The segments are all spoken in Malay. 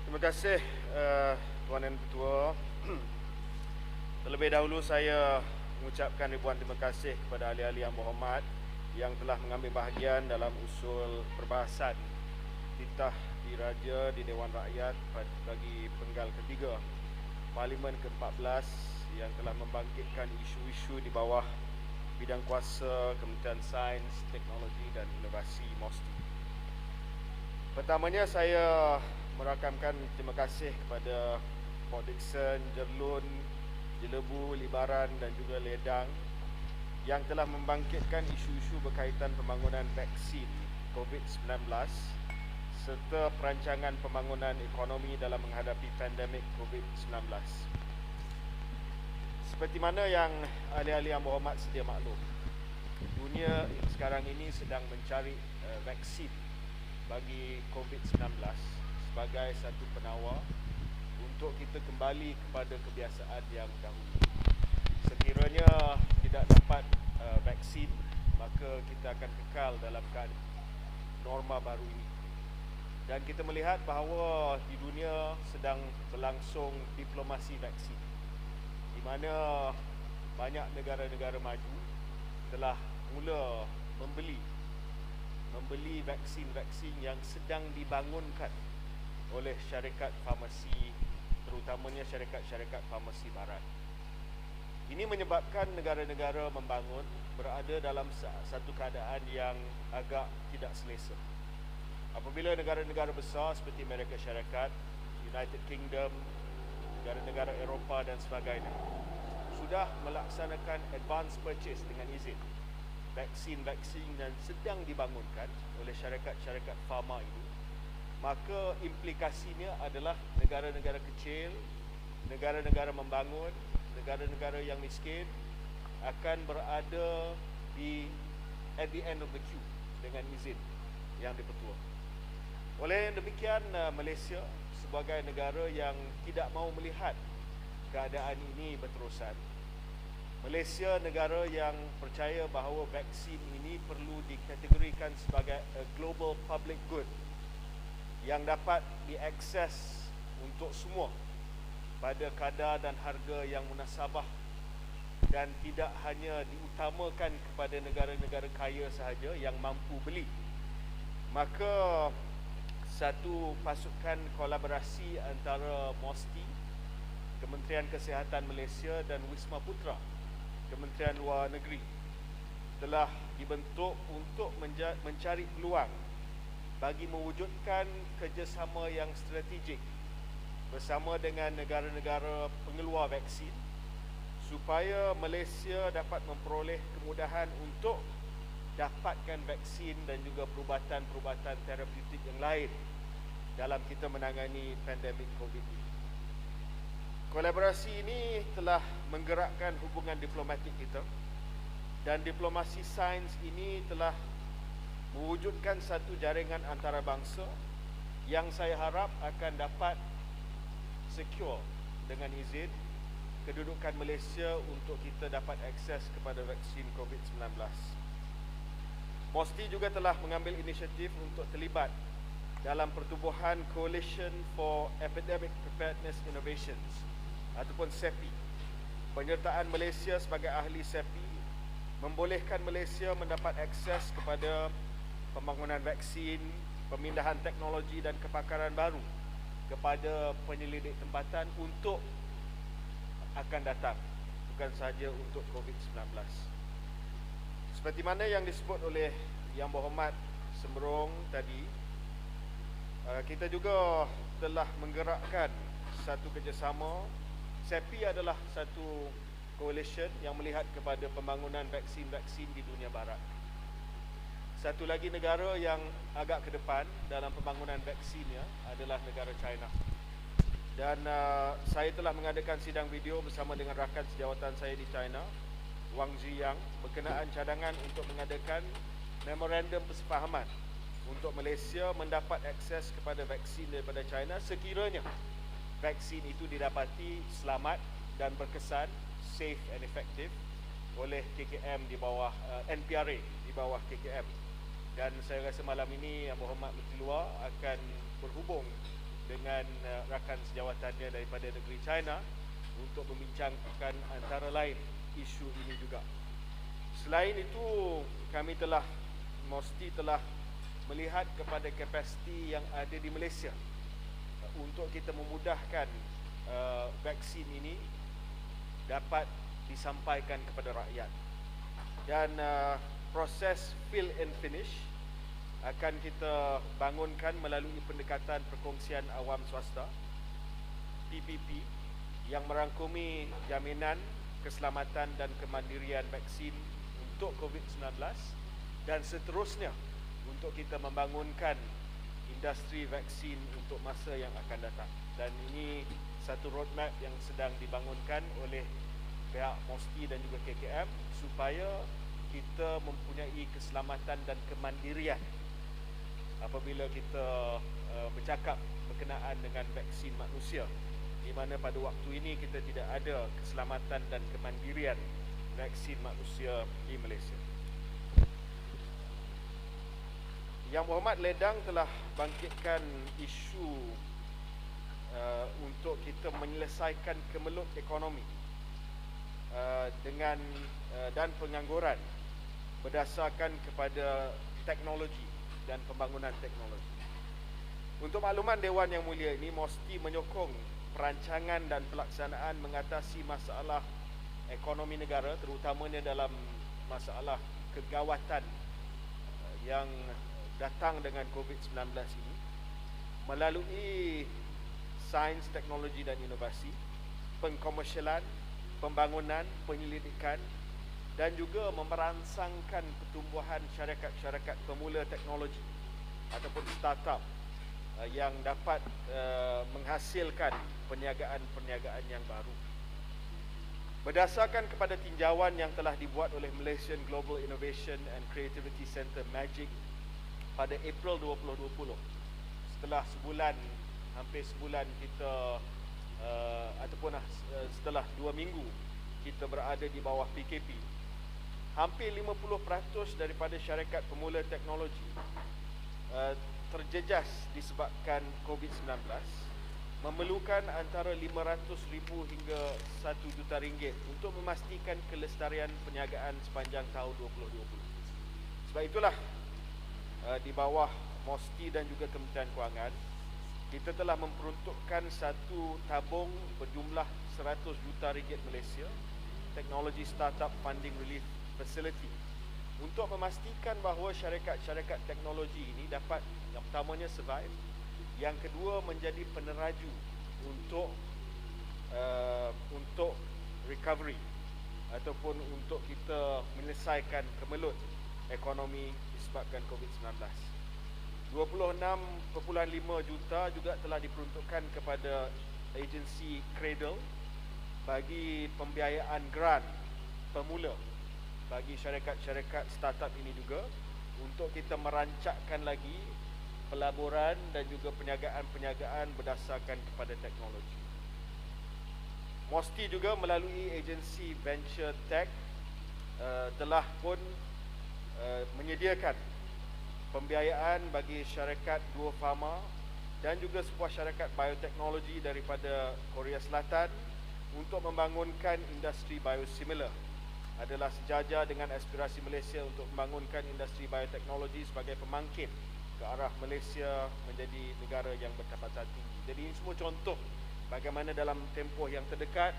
Terima kasih Tuan dan Ketua. Terlebih dahulu saya mengucapkan ribuan terima kasih kepada ahli-ahli yang berhormat yang telah mengambil bahagian dalam usul perbahasan titah diraja di Dewan Rakyat bagi penggal ketiga Parlimen ke-14 yang telah membangkitkan isu-isu di bawah bidang kuasa Kementerian Sains, Teknologi dan Inovasi MOSTI. Pertamanya saya merakamkan terima kasih kepada Port Dickson, Jerlun, Jelebu, Libaran dan juga Ledang yang telah membangkitkan isu-isu berkaitan pembangunan vaksin COVID-19 serta perancangan pembangunan ekonomi dalam menghadapi pandemik COVID-19. Seperti mana yang ahli-ahli yang berhormat sedia maklum, dunia sekarang ini sedang mencari vaksin bagi COVID-19 sebagai satu penawar untuk kita kembali kepada kebiasaan yang dahulu. Sekiranya tidak dapat vaksin, maka kita akan kekal dalam keadaan norma baru ini. Dan kita melihat bahawa di dunia sedang berlangsung diplomasi vaksin, di mana banyak negara-negara maju telah mula membeli vaksin-vaksin yang sedang dibangunkan oleh syarikat farmasi, terutamanya syarikat-syarikat farmasi barat. Ini menyebabkan negara-negara membangun berada dalam satu keadaan yang agak tidak selesa. Apabila negara-negara besar seperti Amerika Syarikat, United Kingdom, negara-negara Eropah dan sebagainya sudah melaksanakan advance purchase dengan izin vaksin-vaksin yang sedang dibangunkan oleh syarikat-syarikat farma ini, maka implikasinya adalah negara-negara kecil, negara-negara membangun, negara-negara yang miskin akan berada at the end of the queue dengan izin yang dipertua. Oleh demikian, Malaysia sebagai negara yang tidak mahu melihat keadaan ini berterusan, Malaysia negara yang percaya bahawa vaksin ini perlu dikategorikan sebagai a global public good yang dapat diakses untuk semua pada kadar dan harga yang munasabah dan tidak hanya diutamakan kepada negara-negara kaya sahaja yang mampu beli. Maka satu pasukan kolaborasi antara MOSTI, Kementerian Kesihatan Malaysia dan Wisma Putra, Kementerian Luar Negeri telah dibentuk untuk mencari peluang bagi mewujudkan kerjasama yang strategik bersama dengan negara-negara pengeluar vaksin supaya Malaysia dapat memperoleh kemudahan untuk dapatkan vaksin dan juga perubatan-perubatan terapeutik yang lain dalam kita menangani pandemik COVID ini. Kolaborasi ini telah menggerakkan hubungan diplomatik kita dan diplomasi sains ini telah mewujudkan satu jaringan antarabangsa yang saya harap akan dapat secure dengan izin kedudukan Malaysia untuk kita dapat akses kepada vaksin COVID-19. MOSTI juga telah mengambil inisiatif untuk terlibat dalam pertubuhan Coalition for Epidemic Preparedness Innovations ataupun CEPI. Penyertaan Malaysia sebagai ahli CEPI membolehkan Malaysia mendapat akses kepada pembangunan vaksin, pemindahan teknologi dan kepakaran baru kepada penyelidik tempatan untuk akan datang, bukan sahaja untuk COVID-19. Seperti mana yang disebut oleh Yang Berhormat Semberong tadi, kita juga telah menggerakkan satu kerjasama. CEPI adalah satu coalition yang melihat kepada pembangunan vaksin-vaksin di dunia barat. Satu lagi negara yang agak ke depan dalam pembangunan vaksinnya adalah negara China. Dan saya telah mengadakan sidang video bersama dengan rakan sejawatan saya di China, Wang Ziyang, berkenaan cadangan untuk mengadakan memorandum persefahaman untuk Malaysia mendapat akses kepada vaksin daripada China sekiranya vaksin itu didapati selamat dan berkesan, safe and effective oleh KKM di bawah NPRA di bawah KKM. Dan saya rasa malam ini Yang Berhormat Menteri Luar akan berhubung dengan rakan sejawatannya daripada negeri China untuk membincangkan antara lain isu ini juga. Selain itu, kami telah melihat kepada kapasiti yang ada di Malaysia untuk kita memudahkan vaksin ini dapat disampaikan kepada rakyat. Dan proses fill and finish akan kita bangunkan melalui pendekatan perkongsian awam swasta PPP yang merangkumi jaminan keselamatan dan kemandirian vaksin untuk COVID-19 dan seterusnya untuk kita membangunkan industri vaksin untuk masa yang akan datang. Dan ini satu roadmap yang sedang dibangunkan oleh pihak MOSTI dan juga KKM supaya kita mempunyai keselamatan dan kemandirian apabila kita bercakap berkenaan dengan vaksin manusia, di mana pada waktu ini kita tidak ada keselamatan dan kemandirian vaksin manusia di Malaysia. Yang Berhormat Ledang telah bangkitkan isu untuk kita menyelesaikan kemelut ekonomi dan pengangguran berdasarkan kepada teknologi dan pembangunan teknologi. Untuk makluman Dewan Yang Mulia ini, MOSTI menyokong perancangan dan pelaksanaan mengatasi masalah ekonomi negara, terutamanya dalam masalah kegawatan yang datang dengan COVID-19 ini melalui sains, teknologi dan inovasi, pengkomersialan, pembangunan, penyelidikan dan juga memerangsangkan pertumbuhan syarikat-syarikat pemula teknologi ataupun startup yang dapat menghasilkan perniagaan-perniagaan yang baru. Berdasarkan kepada tinjauan yang telah dibuat oleh Malaysian Global Innovation and Creativity Centre MAGIC pada April 2020, setelah hampir sebulan kita setelah 2 minggu kita berada di bawah PKP, hampir 50% daripada syarikat pemula teknologi terjejas disebabkan COVID-19, memerlukan antara RM500,000 hingga RM1 juta untuk memastikan kelestarian perniagaan sepanjang tahun 2020. Sebab itulah di bawah MOSTI dan juga Kementerian Kewangan, kita telah memperuntukkan satu tabung berjumlah RM100 juta Malaysia, Technology Startup Funding Relief Facility, untuk memastikan bahawa syarikat-syarikat teknologi ini dapat, yang pertamanya survive, yang kedua menjadi peneraju untuk recovery ataupun untuk kita menyelesaikan kemelut ekonomi disebabkan COVID-19. 26.5 juta juga telah diperuntukkan kepada agensi Cradle bagi pembiayaan grant pemula bagi syarikat-syarikat startup ini juga, untuk kita merancakkan lagi pelaburan dan juga perniagaan-perniagaan berdasarkan kepada teknologi. MOSTI juga melalui agensi Venture Tech telah pun menyediakan pembiayaan bagi syarikat Duo Pharma dan juga sebuah syarikat bioteknologi daripada Korea Selatan untuk membangunkan industri biosimilar. Adalah sejajar dengan aspirasi Malaysia untuk membangunkan industri bioteknologi sebagai pemangkit ke arah Malaysia menjadi negara yang bertapatan tinggi. Jadi ini semua contoh bagaimana dalam tempoh yang terdekat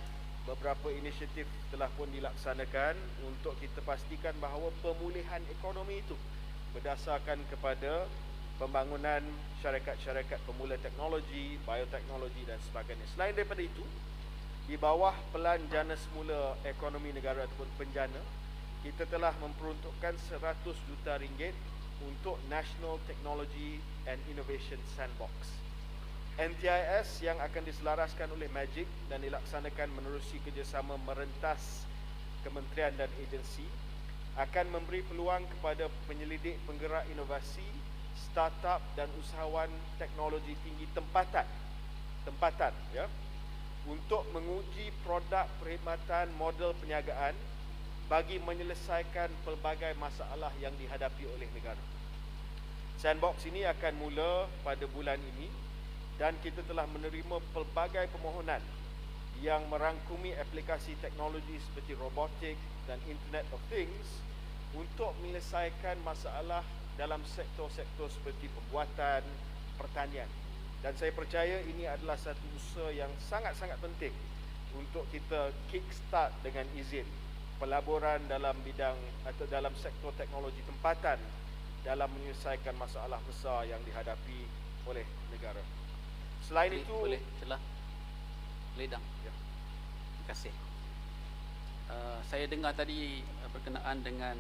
beberapa inisiatif telah pun dilaksanakan untuk kita pastikan bahawa pemulihan ekonomi itu berdasarkan kepada pembangunan syarikat-syarikat pemula teknologi, bioteknologi dan sebagainya. Selain daripada itu, di bawah Pelan Jana Semula Ekonomi Negara ataupun Penjana, kita telah memperuntukkan RM100 juta untuk National Technology and Innovation Sandbox. NTIS yang akan diselaraskan oleh MAGIC dan dilaksanakan menerusi kerjasama merentas kementerian dan agensi akan memberi peluang kepada penyelidik penggerak inovasi, startup dan usahawan teknologi tinggi tempatan ya, untuk menguji produk perkhidmatan model perniagaan bagi menyelesaikan pelbagai masalah yang dihadapi oleh negara. Sandbox ini akan mula pada bulan ini dan kita telah menerima pelbagai permohonan yang merangkumi aplikasi teknologi seperti robotik dan Internet of Things untuk menyelesaikan masalah dalam sektor-sektor seperti pembuatan, pertanian. Dan saya percaya ini adalah satu usaha yang sangat-sangat penting untuk kita kickstart dengan izin pelaburan dalam bidang atau dalam sektor teknologi tempatan dalam menyelesaikan masalah besar yang dihadapi oleh negara. Selain itu, boleh celah. Ledang. Ya. Terima kasih. Saya dengar tadi berkenaan dengan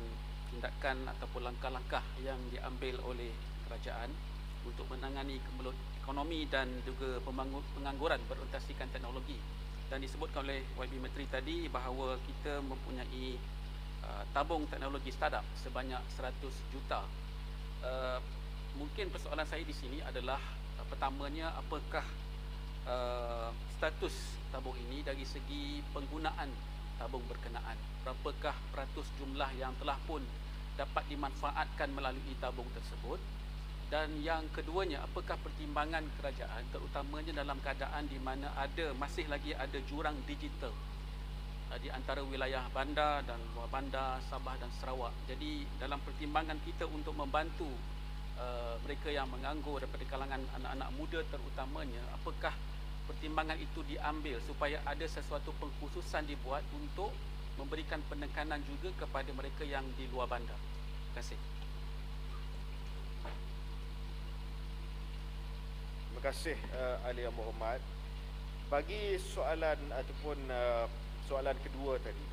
tindakan ataupun langkah-langkah yang diambil oleh kerajaan untuk menangani kemelut ekonomi dan juga pengangguran berorientasikan teknologi. Dan disebutkan oleh YB Menteri tadi bahawa kita mempunyai tabung teknologi startup sebanyak 100 juta. Mungkin persoalan saya di sini adalah pertamanya, apakah status tabung ini dari segi penggunaan tabung berkenaan? Berapakah peratus jumlah yang telah pun dapat dimanfaatkan melalui tabung tersebut? Dan yang keduanya, apakah pertimbangan kerajaan terutamanya dalam keadaan di mana masih lagi ada jurang digital di antara wilayah bandar dan luar bandar Sabah dan Sarawak. Jadi dalam pertimbangan kita untuk membantu mereka yang menganggur daripada kalangan anak-anak muda terutamanya, apakah pertimbangan itu diambil supaya ada sesuatu pengkhususan dibuat untuk memberikan penekanan juga kepada mereka yang di luar bandar? Terima kasih. Terima kasih Ahli Yang Berhormat. Bagi soalan ataupun soalan kedua tadi,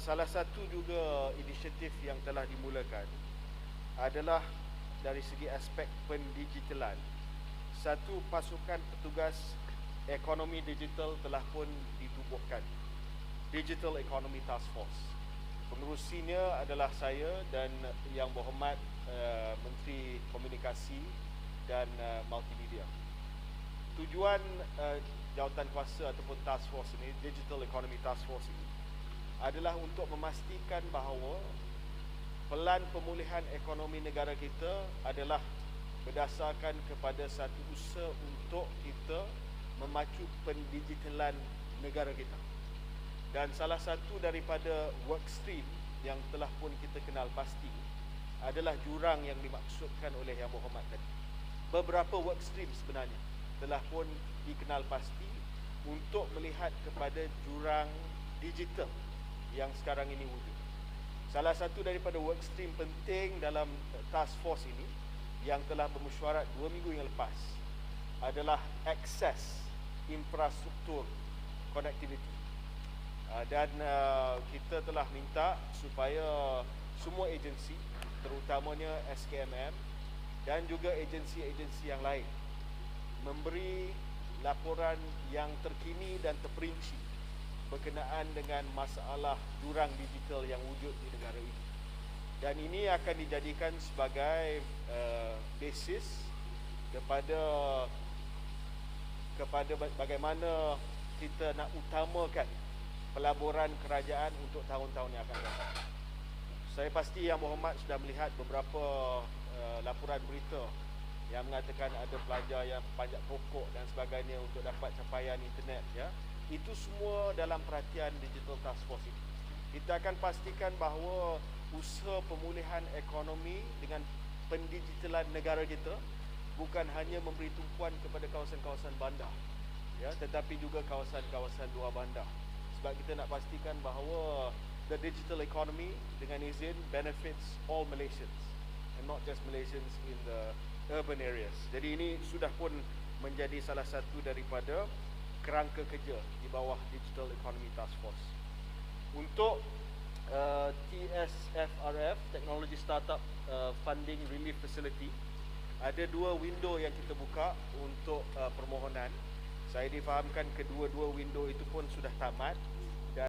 salah satu juga inisiatif yang telah dimulakan adalah dari segi aspek pendigitalan. Satu pasukan petugas ekonomi digital telah pun ditubuhkan, Digital Economy Task Force. Pengerusinya adalah saya dan Yang Berhormat Menteri Komunikasi dan Multimedia. Tujuan jawatan kuasa ataupun task force ini, Digital Economy Task Force ini, adalah untuk memastikan bahawa pelan pemulihan ekonomi negara kita adalah berdasarkan kepada satu usaha untuk kita memacu pendigitalan negara kita. Dan salah satu daripada work stream yang telah pun kita kenal pasti adalah jurang yang dimaksudkan oleh Yang Berhormat tadi. Beberapa work stream sebenarnya telah pun dikenal pasti untuk melihat kepada jurang digital yang sekarang ini wujud. Salah satu daripada work stream penting dalam task force ini yang telah bermesyuarat 2 minggu yang lepas adalah akses infrastruktur connectivity. Dan kita telah minta supaya semua agensi, terutamanya SKMM dan juga agensi-agensi yang lain, memberi laporan yang terkini dan terperinci berkenaan dengan masalah jurang digital yang wujud di negara ini. Dan ini akan dijadikan sebagai basis kepada bagaimana kita nak utamakan pelaburan kerajaan untuk tahun-tahun yang akan datang. Saya pasti Yang Berhormat sudah melihat beberapa laporan berita yang mengatakan ada pelajar yang panjat pokok dan sebagainya untuk dapat capaian internet, ya. Itu semua dalam perhatian Digital Task Force ini. Kita akan pastikan bahawa usaha pemulihan ekonomi dengan pendigitalan negara kita bukan hanya memberi tumpuan kepada kawasan-kawasan bandar, ya, tetapi juga kawasan-kawasan luar bandar. Sebab kita nak pastikan bahawa the digital economy dengan izin benefits all Malaysians and not just Malaysians in the urban areas. Jadi ini sudah pun menjadi salah satu daripada kerangka kerja di bawah Digital Economy Task Force. Untuk TSFRF, Technology Startup Funding Relief Facility, ada 2 window yang kita buka untuk permohonan. Saya difahamkan kedua-dua window itu pun sudah tamat